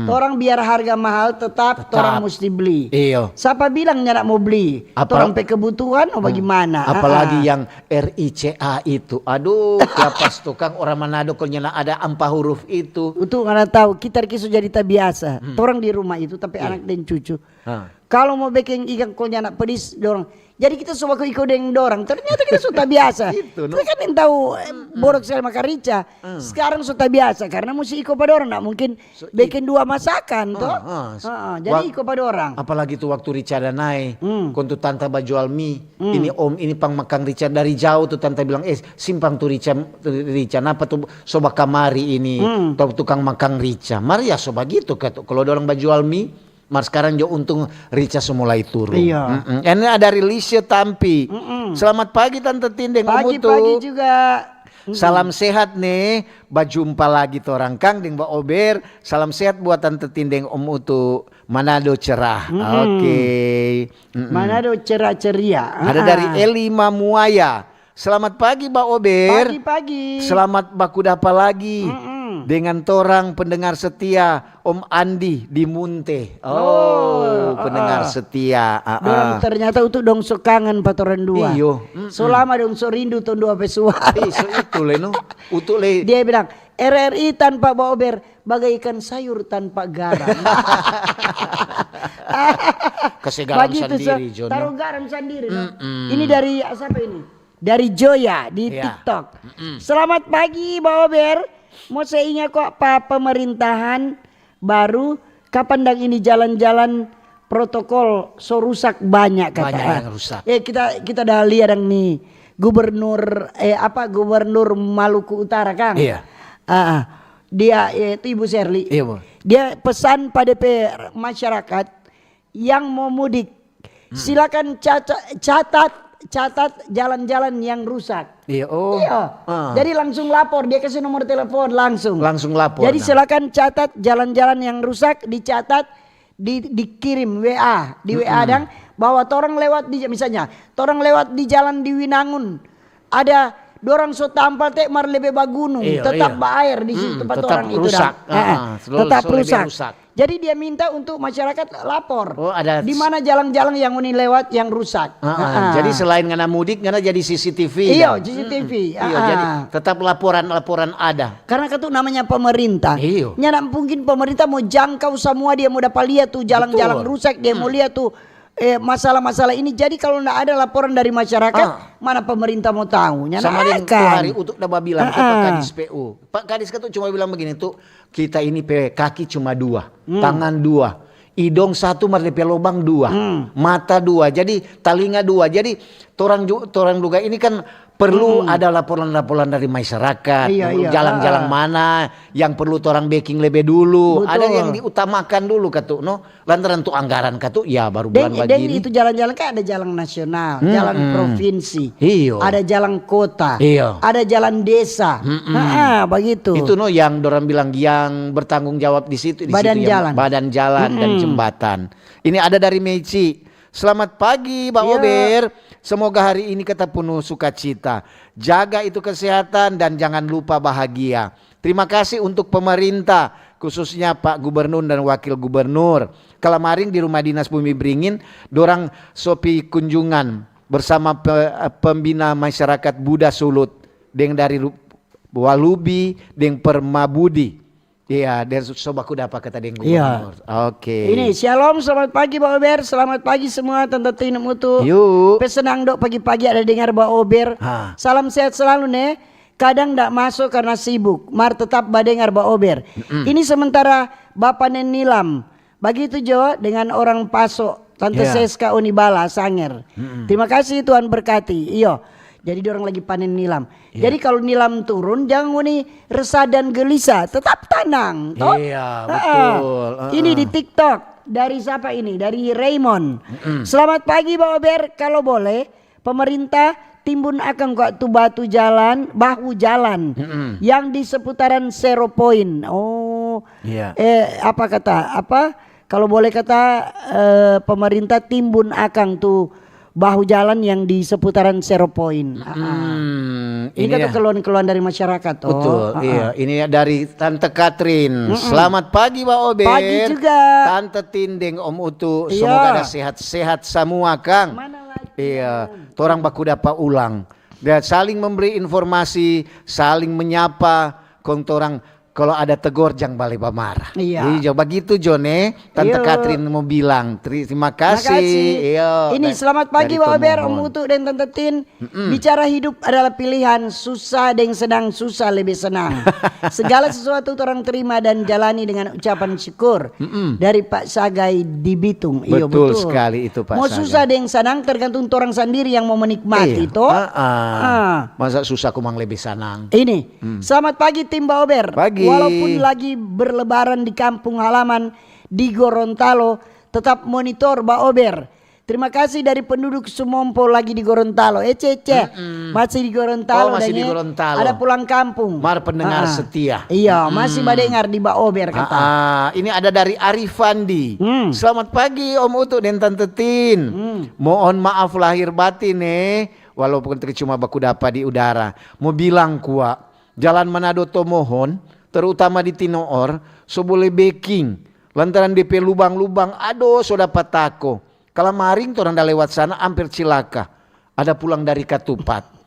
Orang biar harga mahal tetap orang mesti beli. Iyo. Siapa bilang nyak mau beli? Orang pe kebutuhan atau bagaimana? Apalagi yang RICA itu. Aduh, lapas tukang orang Manado kalau ada 4 huruf itu. Untuk nggak tahu kita sudah jadi tak biasa. Orang di rumah itu tapi anak dan cucu. Kalau mau bikin ikan kolnya anak pedis dorong. Jadi kita coba ikut dengan dorang. Ternyata kita sudah biasa. Itu, no? Kita kan yang tahu borok sekali makan rica. Sekarang sudah biasa karena mesti ikut pada orang. Nggak mungkin bikin 2 masakan toh. Jadi ikut pada orang. Apalagi tuh waktu Rica dan naik. Kontu tante bajual mie. Ini om ini pang makan Rica dari jauh tuh tante bilang simpang tuh Rica napa tuh soba kamari ini. Tukang makan Rica. Mari ya soba gitu kata. Kalau ada orang bajual mie. Mar sekarang jo untung Rica semulai turun. Iya. Ini ada rilisnya Tampi. Selamat pagi Tante Tindeng. Pagi-pagi juga. Salam sehat nih. Berjumpa lagi orang Kang ding Mbak Ober. Salam sehat buat Tante Tindeng Om Utu. Manado cerah. Oke. Manado cerah ceria. Ada dari Eli Mamuaya. Selamat pagi Mbak Ober. Pagi-pagi. Selamat baku dapa lagi. Dengan torang pendengar setia Om Andi di Munte. Pendengar setia. Ternyata itu dong so kangen patoran dua. Iyo. Selama dong so rindu tahun 2 pesua. So itu le no. Utuk le. Dia bilang RRI tanpa Baober bagaikan sayur tanpa garam. Kasih garam Begitu, sendiri John. taruh garam sendiri. No? Ini dari siapa ini? Dari Joya di TikTok. Selamat pagi Baober. Mau saya ingat kok pemerintahan baru kapan dang ini jalan-jalan protokol so rusak banyak kata. Banyak yang rusak. Kita dah lihat dang nih gubernur gubernur Maluku Utara Kang. Iya. Dia itu Ibu Sherly. Iya, Bu. Dia pesan pada masyarakat yang mau mudik silakan catat jalan-jalan yang rusak. Iya. Jadi langsung lapor, dia kasih nomor telepon langsung. Langsung lapor. Jadi silakan catat jalan-jalan yang rusak, dicatat, dikirim WA, di WA dang bahwa torang lewat di misalnya, torang lewat di jalan di Winangun. Ada dorang so tampal mar lebe bagunung, tetap air di situ tempat tetap orang rusak. itu dang. Tetap rusak. Jadi dia minta untuk masyarakat lapor. Ada di mana jalan-jalan yang ini lewat yang rusak. Jadi selain ngana mudik, ngana jadi CCTV. Iya, CCTV. Iya, jadi tetap laporan ada. Karena itu namanya pemerintah. Iya. Nyana mungkin pemerintah mau jangkau semua, dia mau dapat lihat tuh jalan-jalan rusak, dia mau lihat tuh masalah-masalah ini. Jadi kalau enggak ada laporan dari masyarakat, mana pemerintah mau tahu? Nyana sama dengan hari untuk dapat bilang ke Pak Kadis PU. Pak Kadis kan tuh cuma bilang begini tuh, kita ini kaki cuma 2, tangan 2, hidung 1 marlepe lubang 2, mata 2, jadi telinga 2. Jadi torang juga ini kan perlu ada laporan-laporan dari masyarakat. Jalan-jalan mana yang perlu torang backing lebih dulu. Betul. Ada yang diutamakan dulu katu, no. Lantaran tuh anggaran katu, ya baru bulan begini. Itu jalan-jalan kan ada jalan nasional, jalan provinsi, ada jalan kota, ada jalan desa. Begitu. Itu no yang dorang bilang yang bertanggung jawab di situ. Badan jalan, dan jembatan. Ini ada dari Meici. Selamat pagi Mbak Ober. Semoga hari ini kita penuh sukacita. Jaga itu kesehatan dan jangan lupa bahagia. Terima kasih untuk pemerintah, khususnya Pak Gubernur dan Wakil Gubernur. Kemarin di Rumah Dinas Bumi Beringin, dorang sopi kunjungan bersama pembina masyarakat Buddha Sulut, deng dari Walubi, deng Permabudi. Iya, dari sobaku dapat kata deng Gubernur. Oke. Ini shalom, selamat pagi Mbak Ober, selamat pagi semua Tante Tinu Mutu. Yuk. Pesenang dok pagi-pagi ada dengar Mbak Ober. Salam sehat selalu nih. Kadang ndak masuk karena sibuk, mar tetap badengar Mbak Ober. Ini sementara Bapak Nilam. Begitu Jo dengan orang Paso, Tante Seska Unibala Sanger. Terima kasih Tuhan berkati. Iyo. Jadi orang lagi panen nilam. Jadi kalau nilam turun jangan nguni resah dan gelisah, tetap tenang. Toh? Iya, betul. Ini di TikTok dari siapa ini? Dari Raymond. Selamat pagi Mbak Ober, kalau boleh pemerintah timbun akan kok tu batu jalan, bahu jalan yang di seputaran Zero Point. Kalau boleh kata pemerintah timbun akan tu bahu jalan yang di seputaran Zero Point. Ini kan keluhan-keluhan dari masyarakat. Betul. Iya, ini dari Tante Katrin. Selamat pagi Pak Ober. Pagi juga. Tante Tindeng Om Utu. Semoga ada sehat-sehat semua Kang. Mana lagi? Iya, torang baku dapat ulang. Dan saling memberi informasi, saling menyapa, kong torang kalau ada tegur jangan balik marah. Iya. Jadi coba gitu Jone, Tante Katrin mau bilang terima kasih. Iya. Ini selamat pagi Pak Ober, Om Utu dan Tante Tin. Bicara hidup adalah pilihan, susah dan sedang susah lebih senang. Segala sesuatu orang terima dan jalani dengan ucapan syukur. Dari Pak Sagai di Bitung. Betul sekali itu Pak Mau Sagai. susah dan senang tergantung orang sendiri yang mau menikmati toh. Masa susah kumang lebih senang. Ini, selamat pagi tim Pak Ober. Pagi. Walaupun lagi berlebaran di kampung halaman di Gorontalo, tetap monitor Pak Ober. Terima kasih dari penduduk Sumompo lagi di Gorontalo. Masih di Gorontalo. Masih di Gorontalo. Ada pulang kampung. Mar pendengar setia. Iya, masih badengar di Pak Ober kata. Ini ada dari Arifandi. Selamat pagi Om Utu dan Tante Tin. Mohon maaf lahir batin walaupun cuma baku dapat di udara. Mau bilang kuat, Jalan Manado Tomohon, terutama di Tinoor, so boleh baking. Lantaran DP lubang-lubang, aduh so dapat tako. Kalau maring orang dah lewat sana hampir cilaka. Ada pulang dari Katupat.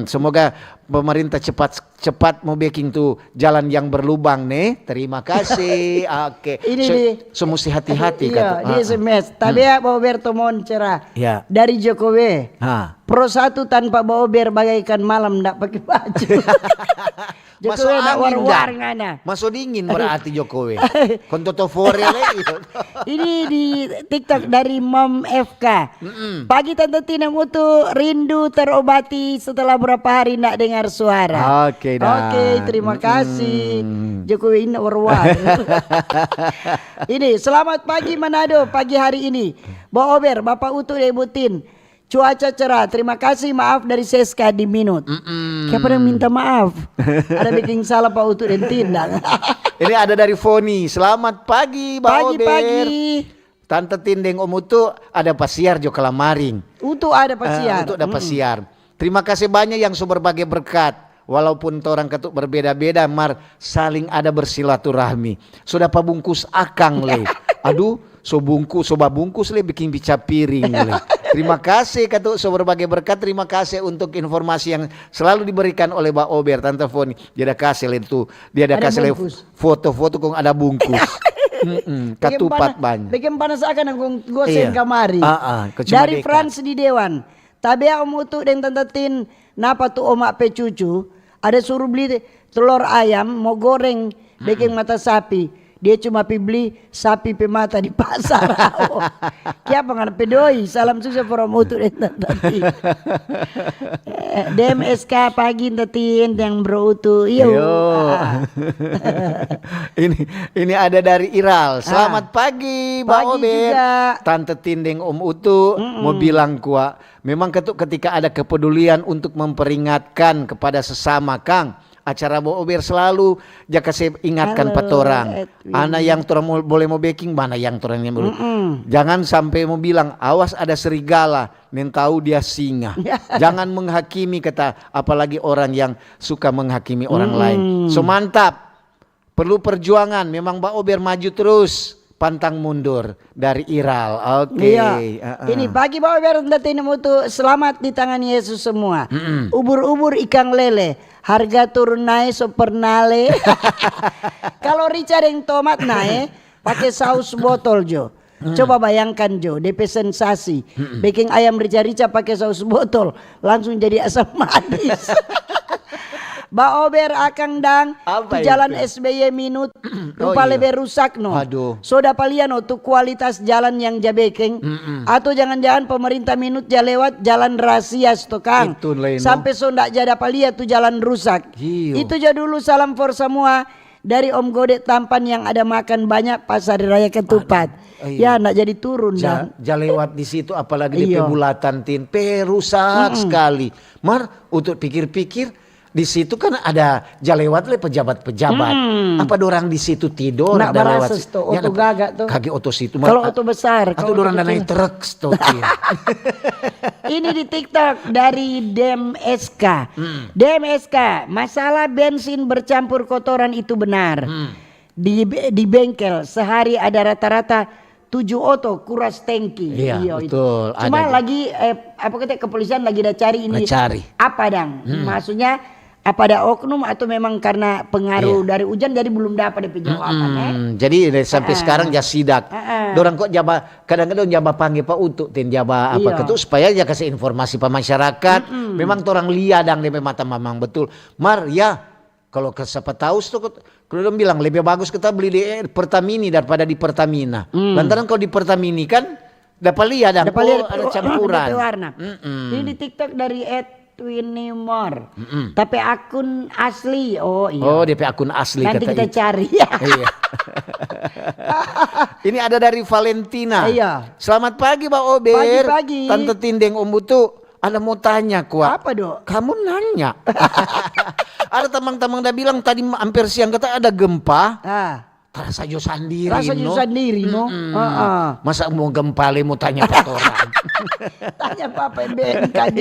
Semoga pemerintah cepat mau baking tuh jalan yang berlubang nih. Terima kasih. Oke. Ini so mesti hati-hati iya, di SMS. Tapi ya Roberto Moncerah. Ya. Dari Jokowi. Pro 1 tanpa Bober bagaikan malam ndak pakai baju. Jokowi nak war-war ngana. Masuk dingin berarti Jokowi. Kontoto Foria lagi. Ini di TikTok dari Mom FK. Pagi Tante Tina Mutu rindu terobati setelah berapa hari nak dengar suara. Oke dah. Oke, terima kasih. Jokowi ini war-war. Ini selamat pagi Manado pagi hari ini. Bober Bapak Utu debutin. Cuaca cerah, terima kasih, maaf dari Seska di Minut. Siapa yang minta maaf? Ada bikin salah Pak Utu dan Tindang. Ini ada dari Foni. Selamat pagi, Mbak Ober. Pagi-pagi. Tante Tindeng Om Utu ada pasiar jo kelamaring. Utu ada pasiar. Utu ada pasiar. Terima kasih banyak yang so berbagai berkat. Walaupun orang ketuk berbeda-beda, mar saling ada bersilaturahmi. Sudah pabungkus akang le. Aduh, so babungkus le bikin bica piring le. Terima kasih ketuk so berbagai berkat. Terima kasih untuk informasi yang selalu diberikan oleh Mbak Ober, Tante Foni. Dia ada kasih le itu. Dia ada kasih le foto-foto kong ada bungkus. Katupat banyak. Bikin panas akan aku gosen kamari. Dari Frans di Dewan. Tabea Om Utu dan Tante Tin, napa tuh omak pe cucu, ada suruh beli telur ayam, mau goreng, bikin mata sapi. Dia cuma beli sapi pe mata di pasar. Kiapa ngana pedoi, salam sukses for Om Utu dan Tante Tin. DMSK pagi Tante Tin yang Bro Utu. Iyo. Ini ada dari Iral. Selamat pagi, Mbak Ober. Tante Tindeng Om Utu mau bilang kuat. Memang ketika ada kepedulian untuk memperingatkan kepada sesama Kang. Acara Mbak Ober selalu jaka saya ingatkan patorang. Anak yang torang boleh mau baking, mana yang torang yang boleh. Jangan sampai mau bilang awas ada serigala, nen tahu dia singa. Jangan menghakimi kata, apalagi orang yang suka menghakimi orang lain. So mantap. Perlu perjuangan, memang Mbak Ober maju terus. Pantang mundur dari Iral. Oke. Iya. Ini pagi Mbak Ober Tante Mutu, selamat di tangan Yesus semua. Ubur-ubur ikan lele, harga turun naik supernale. Kalau Richard yang tomat naik, pakai saus botol Jo. Coba bayangkan Jo, DP sensasi. Bikin ayam rica-rica pakai saus botol, langsung jadi asam manis. Mbak Ober akang dang di jalan SBY Minut rupa lebih rusak no. Aduh. Soda palian tuh kualitas jalan yang jabekeng atau jangan-jangan pemerintah Minut lewat jalan rahasia Kang. Sampai so ndak jada palia tuh jalan rusak. Itu aja dulu salam for semua dari Om Godek Tampan yang ada makan banyak pasar raya Ketupat. Ya ndak jadi turun dah. Lewat di situ apalagi di Bulatan Tin rusak sekali. Mar untuk pikir-pikir di situ kan ada jalewat le pejabat-pejabat. Apa dorang di situ tidur ada lewat oto gagak tuh. Kaki oto situ. Kalau oto besar. Atau dorang naik truk tuh. Ini di TikTok dari DMSK. DMSK, masalah bensin bercampur kotoran itu benar. Di bengkel sehari ada rata-rata 7 oto kuras tangki. Iya, betul. Cuma lagi apa kata kepolisian lagi ada cari ini. Apa dang? Maksudnya apa ada oknum atau memang karena pengaruh dari hujan jadi belum dapat jawaban. Jadi sampai sekarang ya sidak. Dorang kok kadang-kadang jaba panggil Pak untuk jaba apa ketu supaya dia kasih informasi ke masyarakat. Memang orang lihat dang di mata mamang betul. Mar ya kalau ke siapa tahu tuh kalau bilang lebih bagus kita beli di Pertamini daripada di Pertamina. Lantaran kalau di Pertamini kan dapat lihat dang ada campuran. Ini di TikTok dari Twinimor, tapi akun asli. Oh iya. Oh, DP akun asli. Nanti kita cari. Iya. Ini ada dari Valentina. Iya. Selamat pagi Pak Ober. Pagi-pagi. Tante Tindeng Om Butu. Ada mau tanya kuat. Apa dok? Kamu nanya. Ada teman-teman udah bilang tadi hampir siang kata ada gempa. Terasa jo sendiri. No. Masa mau gempa mau tanya Pak orang. Tanya Pak BMKG.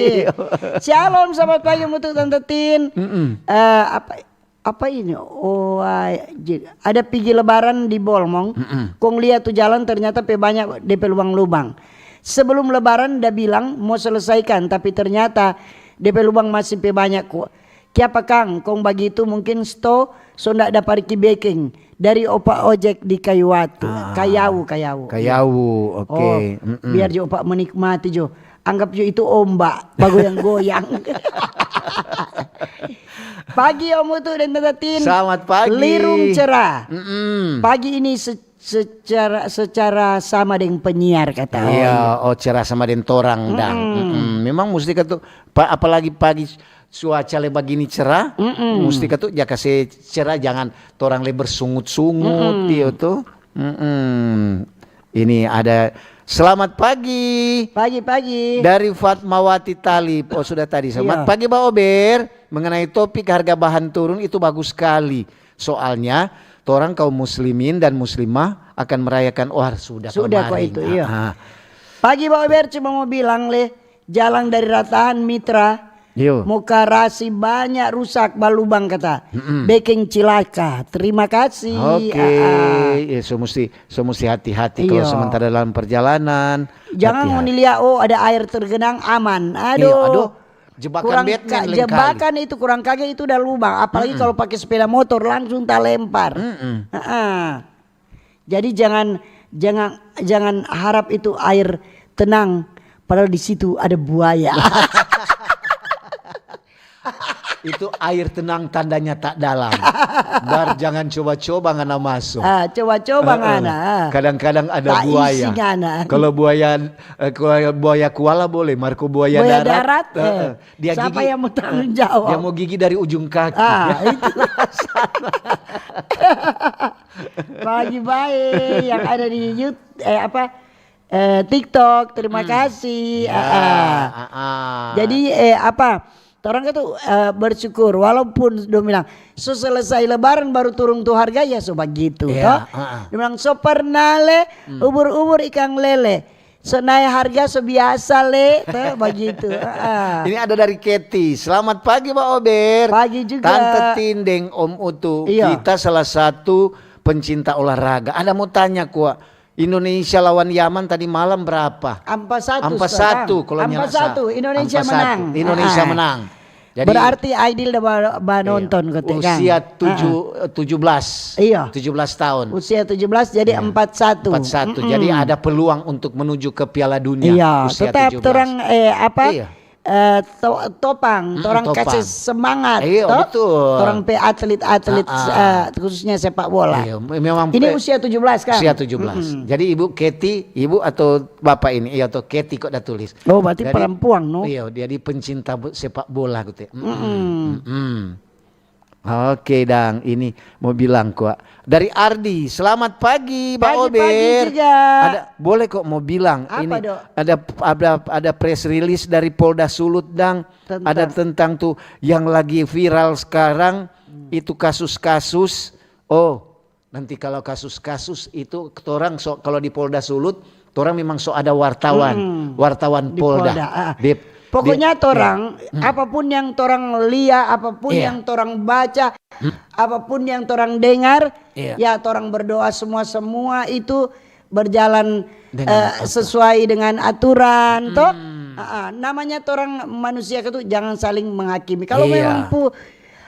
Shalom selamat pagi untuk Tante Tin. Apa ini? Oh, ada pergi lebaran di Bolmong. Kong lihat tuh jalan ternyata banyak DP lubang-lubang. Sebelum lebaran udah bilang mau selesaikan tapi ternyata DP lubang masih banyak kok. Kiapa Kang? Kong begitu mungkin so ndak dapat baking dari opa ojek di Kayau. Oke. Biar jo opa menikmati jo. Anggap jo itu ombak bagoyang-goyang. Pagi Om Utu dan Tante Tin. Selamat pagi. Lirung cerah. Pagi ini secara sama dengan penyiar kata. Iya, cerah sama dengan torang dang. Memang mesti kata apalagi pagi cuaca le begini cerah, mesti kata ya kasih cerah jangan torang le bersungut-sungut dia tuh. Ini ada selamat pagi. Pagi. Dari Fatmawati Talib. Oh sudah tadi. Selamat pagi Pak Ober. Mengenai topik harga bahan turun itu bagus sekali. Soalnya orang kaum muslimin dan muslimah akan merayakan sudah kok itu iya. Pagi Pak Ober cuma mau bilang jalan dari Rataan Mitra. Muka rasi banyak rusak balubang kata. Baking cilaka. Terima kasih. Oke. So mesti hati-hati kalau sementara dalam perjalanan. Jangan mau dilihat ada air tergenang aman. Aduh. Jebakan itu kurang kaget itu udah lubang. Apalagi kalau pakai sepeda motor langsung tak lempar. Jadi jangan harap itu air tenang. Padahal di situ ada buaya. Itu air tenang tandanya tak dalam. Bar jangan coba-coba ngana masuk. Coba-coba ngana. Kadang-kadang ada buaya. Kalau buaya kuala boleh, Marco buaya darat. Dia siapa gigi, yang mau tanggung jawab? Dia mau gigi dari ujung kaki. Itulah Pagi baik yang ada di YouTube TikTok. Terima kasih. Jadi orang itu bersyukur walaupun dia bilang selesai lebaran baru turun tuh harga ya begitu toh. Dia bilang pernah ubur-ubur ikan lele naik harga biasa toh begitu. Ini ada dari Keti. Selamat pagi Pak Ober. Pagi juga. Tante Tindeng Om Utu. Kita salah satu pencinta olahraga. Ada mau tanya kuat. Indonesia lawan Yaman tadi malam berapa? 4-1 kalau 4-1 Indonesia menang. Indonesia menang. Jadi berarti Aidil udah nonton usia 17. Iya. 17 tahun. Usia 17 jadi 4-1. 4-1. Jadi ada peluang untuk menuju ke Piala Dunia. Iya, usia tetap 17. orang topang, orang kasih semangat. Iya, betul. Orang atlet khususnya sepak bola. Iya, memang ini usia 17 kan? Usia 17. Jadi Ibu Keti, Ibu atau Bapak ini, atau Keti kok udah tulis. Oh, berarti perempuan, no? Iya, dia pencinta sepak bola gitu. Oke, Dang, ini mau bilang kok dari Ardi. Selamat pagi, Pak Ober. Pagi juga. Boleh kok mau bilang apa, ini Dok? ada press release dari Polda Sulut, Dang. Ada tentang tuh yang lagi viral sekarang itu kasus-kasus. Oh, nanti kalau kasus-kasus itu orang kalau di Polda Sulut Torang memang ada wartawan Di Polda. Pokoknya torang apapun yang torang lihat, apapun yang torang baca, apapun yang torang dengar, ya torang berdoa semua itu berjalan sesuai dengan aturan toh. Namanya torang manusia itu jangan saling menghakimi. Kalau memang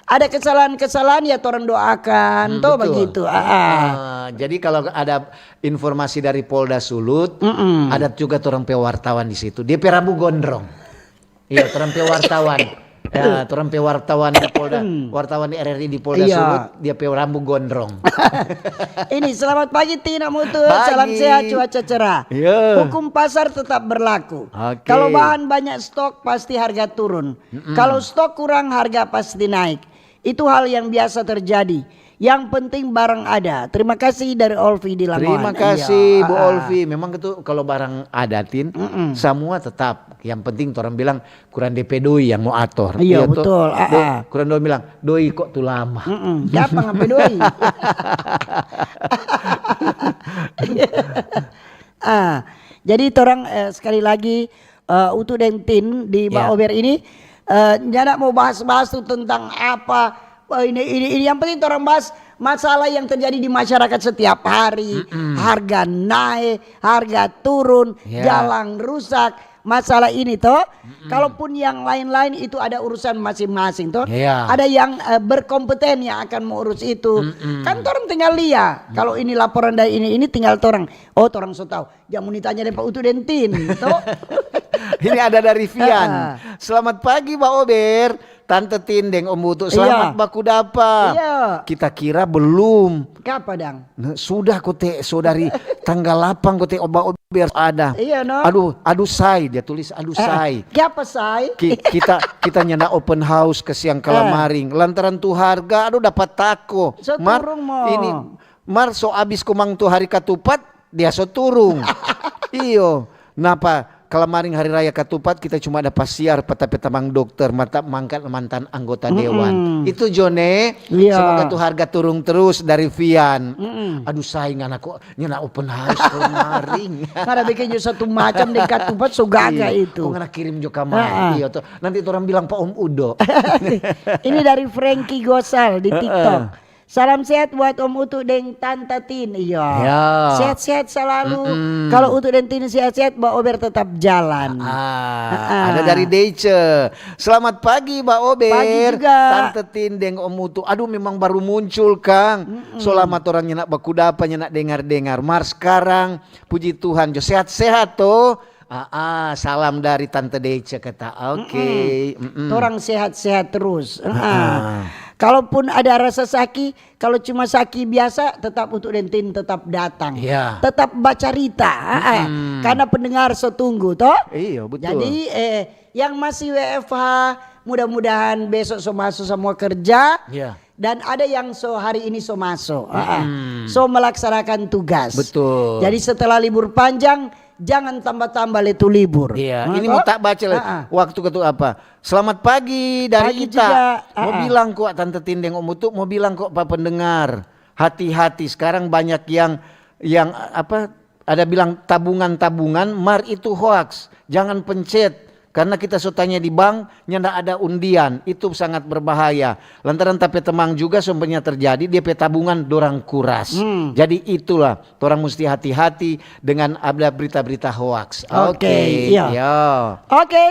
ada kesalahan-kesalahan ya torang doakan toh begitu. Jadi kalau ada informasi dari Polda Sulut, ada juga torang pe wartawan di situ. Dia pe Rabu Gondrong. Iya, torang pe wartawan. Ya, torang pe wartawan di Polda, wartawan di RRI di Polda Sulut, dia pe Rabu Gondrong. Ini selamat pagi Tina Mutu, salam sehat, cuaca cerah. Hukum pasar tetap berlaku. Kalau bahan banyak stok pasti harga turun. Kalau stok kurang harga pasti naik. Itu hal yang biasa terjadi. Yang penting barang ada. Terima kasih dari Olvi di Lamongan. Terima kasih Bu Olvi. Memang itu kalau barang ada Tin, semua tetap. Yang penting orang bilang kurang DP doi yang mau ator. Iya betul. Kurang doi bilang doi kok tuh lama. Siapa ngapain doi? Jadi orang sekali lagi Utu dan Tin di Mbak Ober ini jangan mau bahas-bahas tuh tentang apa ini yang penting orang bahas masalah yang terjadi di masyarakat setiap hari. Harga naik, harga turun, jalan rusak, masalah ini toh. Kalaupun yang lain-lain itu ada urusan masing-masing toh. Ada yang berkompeten yang akan mengurus itu. Kan orang tinggal lihat. Kalau ini laporan dari ini tinggal orang. Oh, orang so tahu. Jangan ditanya dari Pak Utu Dentin toh. Ini ada dari Vian. Selamat pagi Mbak Ober, Tante Tindeng, Om Utu. Selamat baku dapa. Kita kira belum. Kapan dang? Sudah kote saudari tanggal 8 kote Mbak Ober ada. Aduh say, dia tulis aduh say. Siapa say? Kita nyanda open house ke Siang Kalamaring. Lantaran tuh harga aduh dapat tako. So turung mo. Ini Mar so abis kumang tuh hari katupat dia so turung. Iyo. Napa? Kalamaring hari raya Katupat kita cuma ada pasiar peta-peta mang dokter mangkat mantan anggota dewan. Itu Jone. Semoga tuh harga turun terus dari Vian. Aduh saingan aku nyana open house Kalamaring. Karena bikin satu macam di Katupat so gaga itu. Kok ngana kirim juga mati. Nanti orang bilang Pak Om Udo. Ini dari Frankie Gosal di TikTok. Salam sehat buat Om Utu dan Tante Tin. Sehat-sehat selalu. Kalau Utu dan Tin sehat-sehat, Mbak Ober tetap jalan. Ada dari Deice. Selamat pagi Mbak Ober. Pagi juga. Tante Tin dan Om Utu. Aduh memang baru muncul Kang. Selamat orang nyenak bakudapa nyenak dengar-dengar. Mar sekarang puji Tuhan jo sehat-sehat toh. Salam dari Tante Deice kata. Orang sehat-sehat terus. Kalaupun ada rasa sakit, kalau cuma sakit biasa, tetap Utu Dentin tetap datang, tetap baca Rita, karena pendengar setunggu toh. Iya betul. Jadi yang masih WFH, mudah-mudahan besok so masuk semua kerja. Dan ada yang hari ini so masuk, so melaksanakan tugas. Betul. Jadi setelah libur panjang, jangan tambah-tambah letu libur. Ini mau tak baca waktu ketu apa. Selamat pagi dari Ita. Mau bilang kok Tante Tindeng Om Utu, mau bilang kok Pak pendengar, hati-hati sekarang banyak yang apa ada bilang tabungan Mar itu hoax. Jangan pencet. Karena kita so tanya di bank, nyanda ada undian, itu sangat berbahaya. Lantaran tapi temang juga sumpahnya terjadi, dia tabungan dorang kuras. Jadi itulah, orang mesti hati-hati dengan ada berita-berita hoax. Oke,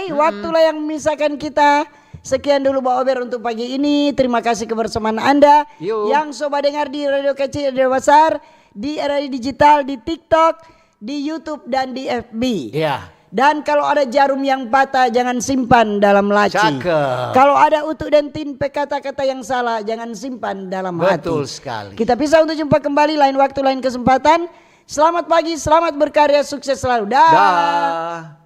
waktulah yang memisahkan kita. Sekian dulu Mbak Ober untuk pagi ini. Terima kasih kebersamaan Anda yang sobat dengar di radio kecil, radio besar, di RRI Digital, di TikTok, di YouTube dan di FB. Dan kalau ada jarum yang patah jangan simpan dalam laci. Kalau ada Utu dan Tin kata-kata yang salah jangan simpan dalam hati. Betul sekali. Kita pisah untuk jumpa kembali lain waktu lain kesempatan. Selamat pagi, selamat berkarya, sukses selalu. Dah.